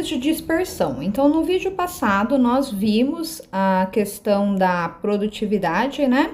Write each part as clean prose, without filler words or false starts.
medidas de dispersão. Então, no vídeo passado, nós vimos a questão da produtividade, né?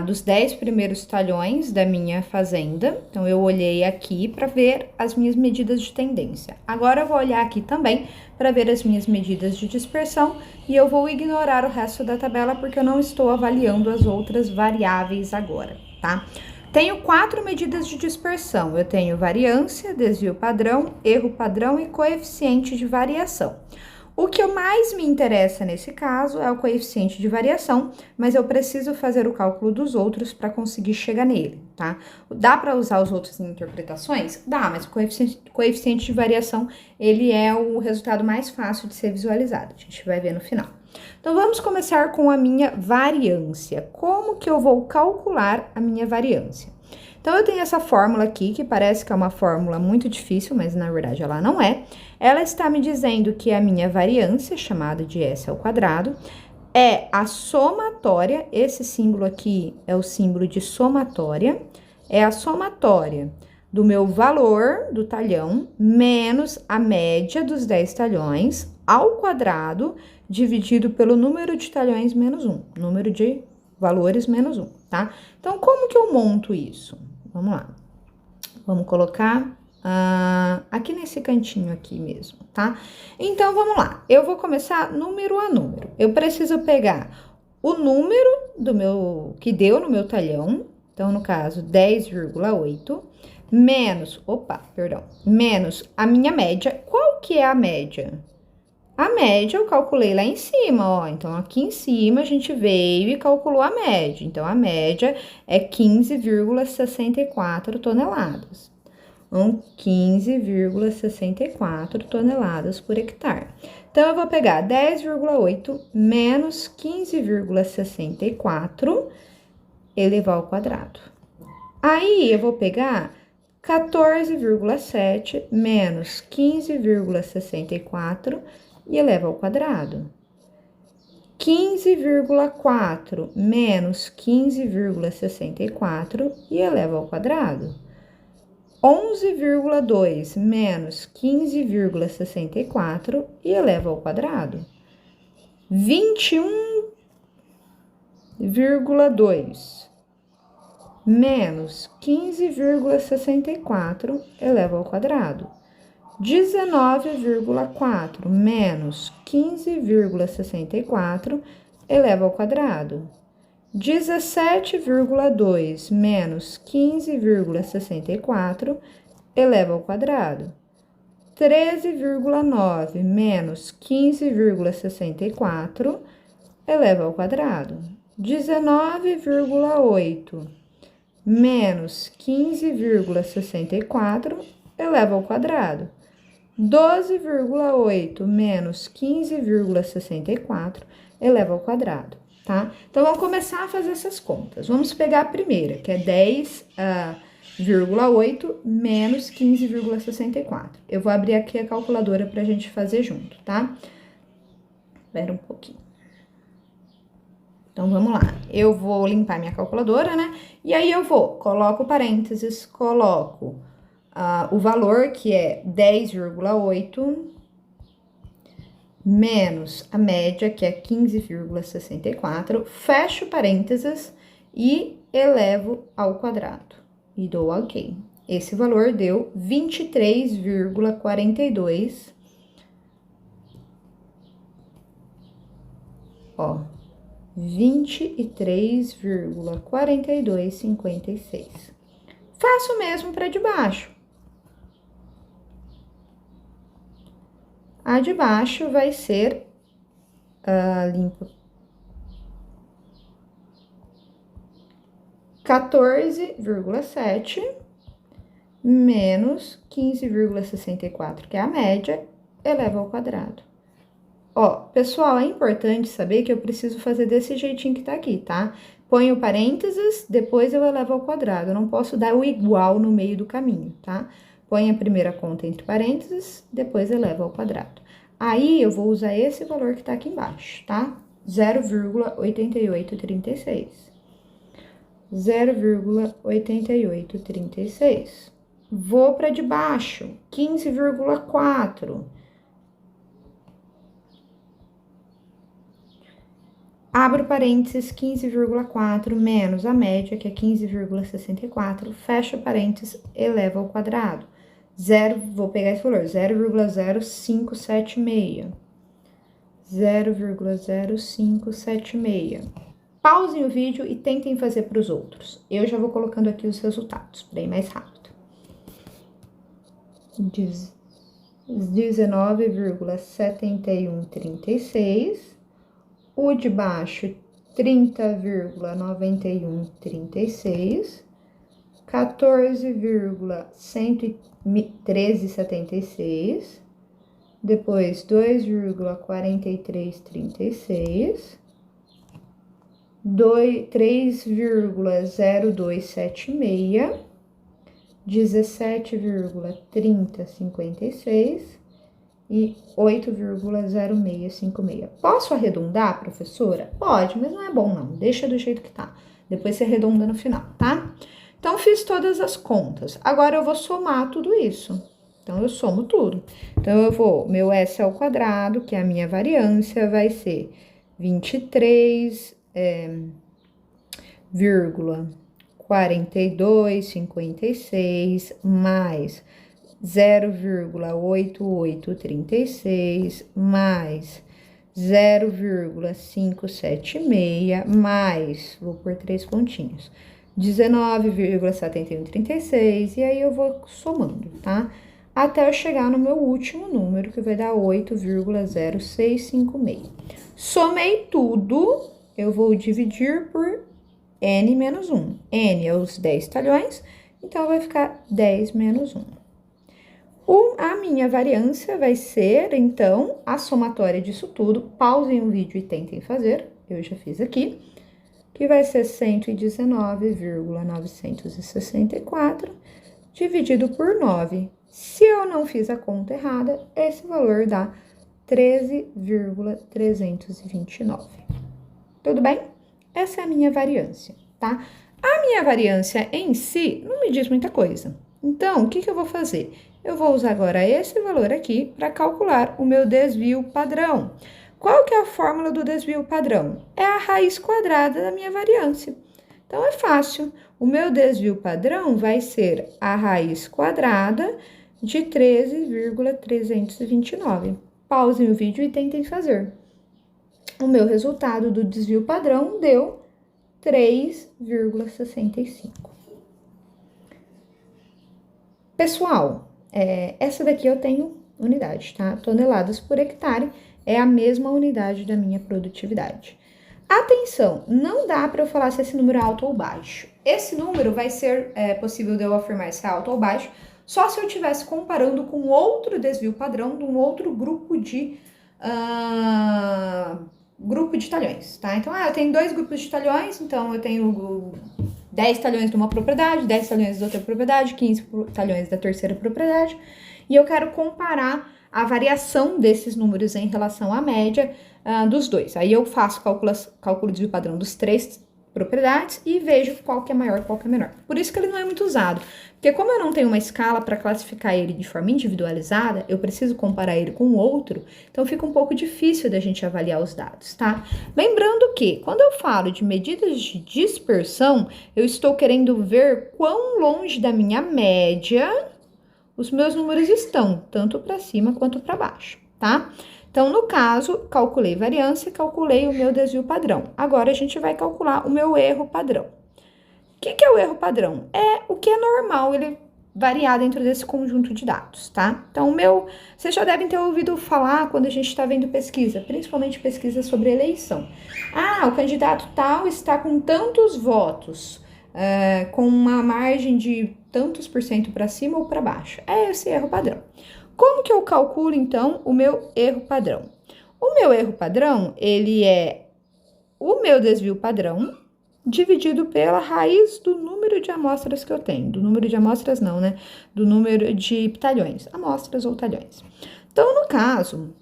Dos 10 primeiros talhões da minha fazenda. Então, eu olhei aqui para ver as minhas medidas de tendência. Agora, eu vou olhar aqui também para ver as minhas medidas de dispersão e eu vou ignorar o resto da tabela porque eu não estou avaliando as outras variáveis agora, tá? Tenho 4 medidas de dispersão. Eu tenho variância, desvio padrão, erro padrão e coeficiente de variação. O que mais me interessa nesse caso é o coeficiente de variação, mas eu preciso fazer o cálculo dos outros para conseguir chegar nele, tá? Dá para usar os outros em interpretações? Dá, mas o coeficiente de variação, ele é o resultado mais fácil de ser visualizado. A gente vai ver no final. Então, vamos começar com a minha variância. Como que eu vou calcular a minha variância? Então, eu tenho essa fórmula aqui, que parece que é uma fórmula muito difícil, mas na verdade ela não é. Ela está me dizendo que a minha variância, chamada de S ao quadrado, é a somatória, esse símbolo aqui é o símbolo de somatória, é a somatória do meu valor do talhão menos a média dos 10 talhões ao quadrado, dividido pelo número de talhões menos 1, número de valores menos 1, tá? Então, como que eu monto isso? Vamos lá. Vamos colocar aqui nesse cantinho aqui mesmo, tá? Então, vamos lá. Eu vou começar número a número. Eu preciso pegar o número do meu que deu no meu talhão, então, no caso, 10,8, menos a minha média. Qual que é a média? A média eu calculei lá em cima, ó. Então, aqui em cima a gente veio e calculou a média. Então, a média é 15,64 toneladas. 15,64 toneladas por hectare. Então, eu vou pegar 10,8 menos 15,64 elevar ao quadrado. Aí, eu vou pegar 14,7 menos 15,64 e eleva ao quadrado. 15,4 menos 15,64 e eleva ao quadrado. 11,2 menos 15,64 e eleva ao quadrado. 21,2 menos 15,64 eleva ao quadrado. 19,4 menos 15,64 eleva ao quadrado. 17,2 menos 15,64 eleva ao quadrado. 13,9 menos 15,64 eleva ao quadrado. 19,8 menos 15,64 eleva ao quadrado. 12,8 menos 15,64 eleva ao quadrado, tá? Então, vamos começar a fazer essas contas. Vamos pegar a primeira, que é 10,8 menos 15,64. Eu vou abrir aqui a calculadora pra gente fazer junto, tá? Espera um pouquinho. Então, vamos lá. Eu vou limpar minha calculadora, né? E aí, coloco parênteses, coloco o valor, que é 10,8, menos a média, que é 15,64, fecho parênteses e elevo ao quadrado. E dou OK. Esse valor deu 23,42. Ó, 23,4256. Faço o mesmo para de baixo. A de baixo vai ser limpa. 14,7 menos 15,64, que é a média, eleva ao quadrado. Ó, pessoal, é importante saber que eu preciso fazer desse jeitinho que tá aqui, tá? Ponho parênteses, depois eu elevo ao quadrado. Eu não posso dar o igual no meio do caminho, tá? Põe a primeira conta entre parênteses, depois eleva ao quadrado. Aí, eu vou usar esse valor que tá aqui embaixo, tá? 0,8836. 0,8836. Vou para de baixo, 15,4 Abro parênteses, 15,4 menos a média, que é 15,64, fecho parênteses, eleva ao quadrado. Vou pegar esse valor, 0,0576. 0,0576. Pausem o vídeo e tentem fazer para os outros. Eu já vou colocando aqui os resultados, para ir mais rápido. 19,7136. O de baixo, 30,9136. 14,11376. Depois, 2,4336. 3,0276. 17,3056 e 8,0656. Posso arredondar, professora? Pode, mas não é bom não, deixa do jeito que tá. Depois você arredonda no final, tá? Então, fiz todas as contas. Agora, eu vou somar tudo isso. Então, eu somo tudo. Então, meu S ao quadrado, que é a minha variância, vai ser 23,4256 mais 0,8836 mais 0,576 mais, vou por 3 pontinhos, 19,7136, e aí eu vou somando, tá? Até eu chegar no meu último número, que vai dar 8,0656. Somei tudo, eu vou dividir por N menos 1. N é os 10 talhões, então vai ficar 10 menos 1. A minha variância vai ser, então, a somatória disso tudo. Pausem o vídeo e tentem fazer, eu já fiz aqui, que vai ser 119,964 dividido por 9. Se eu não fiz a conta errada, esse valor dá 13,329. Tudo bem? Essa é a minha variância, tá? A minha variância em si não me diz muita coisa. Então, o que eu vou fazer? Eu vou usar agora esse valor aqui para calcular o meu desvio padrão. Qual que é a fórmula do desvio padrão? É a raiz quadrada da minha variância. Então, é fácil. O meu desvio padrão vai ser a raiz quadrada de 13,329. Pausem o vídeo e tentem fazer. O meu resultado do desvio padrão deu 3,65. Pessoal, essa daqui eu tenho unidade, tá? Toneladas por hectare é a mesma unidade da minha produtividade. Atenção, não dá para eu falar se esse número é alto ou baixo. Esse número vai ser possível de eu afirmar se é alto ou baixo só se eu estivesse comparando com outro desvio padrão de um outro grupo de talhões, tá? Então, eu tenho 2 grupos de talhões, então eu tenho 10 talhões de uma propriedade, 10 talhões da outra propriedade, 15 talhões da terceira propriedade, e eu quero comparar a variação desses números em relação à média dos dois. Aí eu faço cálculo de padrão dos 3 propriedades e vejo qual que é maior e qual que é menor. Por isso que ele não é muito usado, porque como eu não tenho uma escala para classificar ele de forma individualizada, eu preciso comparar ele com o outro, então fica um pouco difícil da gente avaliar os dados, tá? Lembrando que, quando eu falo de medidas de dispersão, eu estou querendo ver quão longe da minha média os meus números estão, tanto para cima quanto para baixo, tá? Então, no caso, calculei variância, calculei o meu desvio padrão. Agora, a gente vai calcular o meu erro padrão. O que é o erro padrão? É o que é normal ele variar dentro desse conjunto de dados, tá? Então, vocês já devem ter ouvido falar quando a gente está vendo pesquisa, principalmente pesquisa sobre eleição. O candidato tal está com tantos votos, com uma margem de tantos por cento para cima ou para baixo. É esse erro padrão. Como que eu calculo, então, o meu erro padrão? O meu erro padrão, ele é o meu desvio padrão dividido pela raiz do número de amostras que eu tenho. Do número de amostras não, né? Do número de talhões, amostras ou talhões. Então, no caso,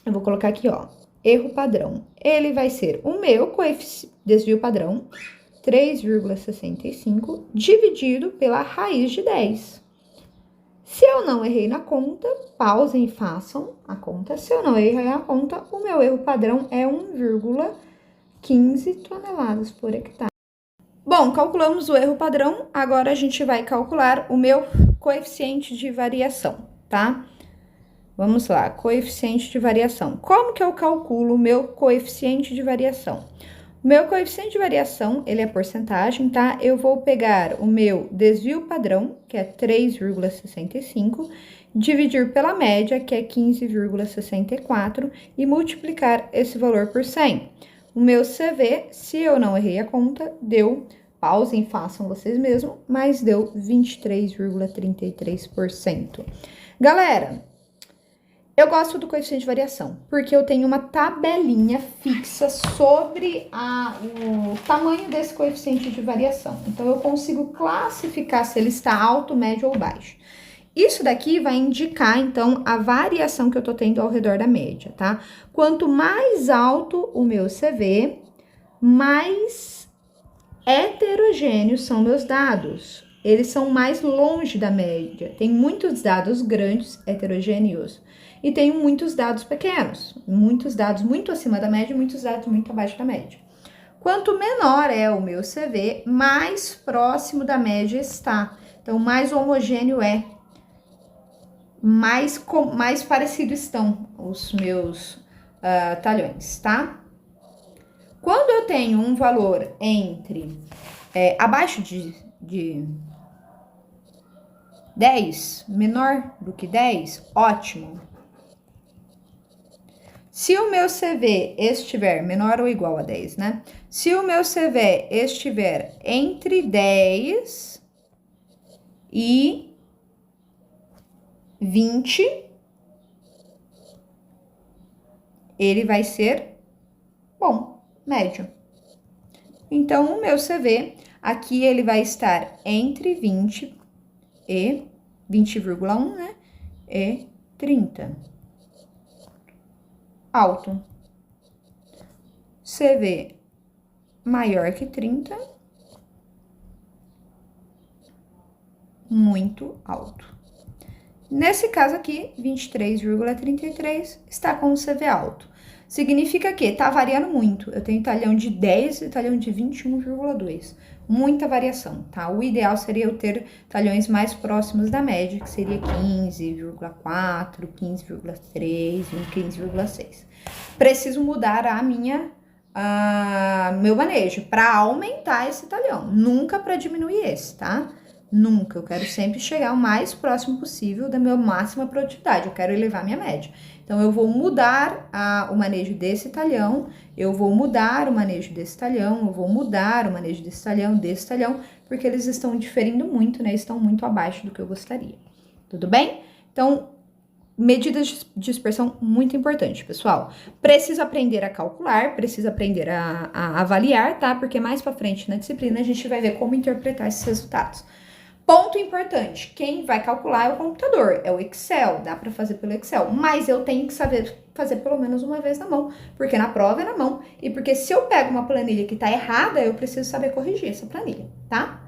eu vou colocar aqui, ó, erro padrão. Ele vai ser o meu desvio padrão, 3,65, dividido pela raiz de 10. Se eu não errei na conta, pausem e façam a conta. Se eu não errei na conta, o meu erro padrão é 1,3 15 toneladas por hectare. Bom, calculamos o erro padrão, agora a gente vai calcular o meu coeficiente de variação, tá? Vamos lá, coeficiente de variação. Como que eu calculo o meu coeficiente de variação? O meu coeficiente de variação, ele é porcentagem, tá? Eu vou pegar o meu desvio padrão, que é 3,65, dividir pela média, que é 15,64, e multiplicar esse valor por 100. O meu CV, se eu não errei a conta, deu, pausem, façam vocês mesmos, mas deu 23,33%. Galera, eu gosto do coeficiente de variação, porque eu tenho uma tabelinha fixa sobre o tamanho desse coeficiente de variação. Então, eu consigo classificar se ele está alto, médio ou baixo. Isso daqui vai indicar, então, a variação que eu tô tendo ao redor da média, tá? Quanto mais alto o meu CV, mais heterogêneos são meus dados. Eles são mais longe da média. Tem muitos dados grandes, heterogêneos, e tenho muitos dados pequenos, muitos dados muito acima da média e muitos dados muito abaixo da média. Quanto menor é o meu CV, mais próximo da média está. Então, mais homogêneo é, mais parecidos estão os meus talhões, tá? Quando eu tenho um valor entre abaixo de 10, menor do que 10, ótimo. Se o meu CV estiver menor ou igual a 10, né? Se o meu CV estiver entre 10 e 20, ele vai ser bom, médio. Então, o meu CV, aqui ele vai estar entre 20 e 20,1, né? E 30. Alto. CV maior que 30, muito alto. Nesse caso aqui, 23,33 está com o CV alto. Significa que tá variando muito. Eu tenho talhão de 10 e talhão de 21,2. Muita variação, tá? O ideal seria eu ter talhões mais próximos da média, que seria 15,4, 15,3, 15,6. Preciso mudar meu manejo para aumentar esse talhão, nunca para diminuir esse, tá? Nunca, eu quero sempre chegar o mais próximo possível da minha máxima produtividade, eu quero elevar minha média. Então, eu vou mudar o manejo desse talhão, eu vou mudar o manejo desse talhão, eu vou mudar o manejo desse talhão, porque eles estão diferindo muito, né? Estão muito abaixo do que eu gostaria. Tudo bem? Então, medidas de dispersão muito importante, pessoal. Preciso aprender a calcular, preciso aprender a avaliar, tá? Porque mais pra frente na disciplina a gente vai ver como interpretar esses resultados. Ponto importante, quem vai calcular é o computador, é o Excel, dá para fazer pelo Excel, mas eu tenho que saber fazer pelo menos uma vez na mão, porque na prova é na mão, e porque se eu pego uma planilha que tá errada, eu preciso saber corrigir essa planilha, tá?